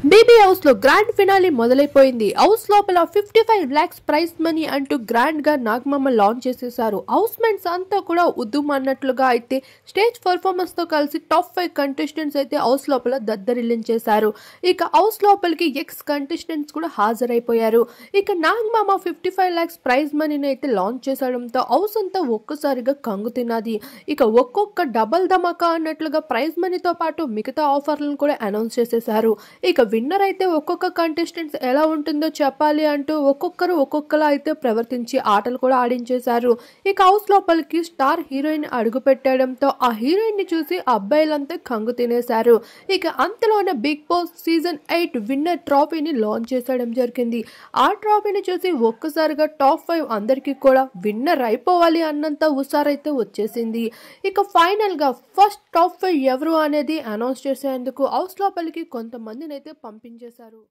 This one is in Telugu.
బేబీ హౌస్ లో గ్రాండ్ ఫినాలే మొదలైపోయింది. హౌస్ లోపల 55 lakhs ప్రైజ్ మనీ అంటూ గ్రాండ్ గా నాగమామ లాంచ్ చేసేసారు. హౌస్ మెంట్స్ అంతా కూడా ఉద్దుమన్నట్లుగా అయితే స్టేజ్ పర్ఫార్మెన్స్ తో కలిసి టాప్ 5 కంటెస్టెంట్స్ అయితే హౌస్ లోపల దద్దరిల్లించేశారు. ఇక హౌస్ లోపలికి ఎక్స్ కంటెస్టెంట్స్ కూడా హాజరైపోయారు. ఇక నాగమామ 55 lakhs ప్రైజ్ మనీని అయితే లాంచ్ చేసడంతో హౌస్ అంతా ఒక్కసారిగా కంగు తిన్నది. ఇక ఒక్కొక్క డబల్ ధమాకా అన్నట్లుగా ప్రైజ్ మనీతో పాటు మిగతా ఆఫర్లను కూడా అనౌన్స్ చేసేసారు. ఇక విన్నర్ అయితే ఒక్కొక్క కంటెస్టెంట్స్ ఎలా ఉంటుందో చెప్పాలి అంటూ ఒక్కొక్కరు ఒక్కొక్కలా అయితే ప్రవర్తించి ఆటలు కూడా ఆడించేశారు. ఇక హౌస్ లోపలికి స్టార్ హీరోయిన్ అడుగు పెట్టడంతో ఆ హీరోయిన్ ని చూసి అబ్బాయిలంతా కంగు తినేశారు. ఇక అంతలోనే బిగ్ బాస్ సీజన్ 8 విన్నర్ ట్రోఫీని లాంచ్ చేసడం జరిగింది. ఆ ట్రోఫీని చూసి ఒక్కసారిగా టాప్ 5 అందరికీ కూడా విన్నర్ అయిపోవాలి అన్నంత హుషారైతే వచ్చేసింది. ఇక ఫైనల్ గా ఫస్ట్ టాప్ 5 ఎవరు అనేది అనౌన్స్ చేసేందుకు హౌస్ లోపలికి కొంతమందిని అయితే పంపించేశారు.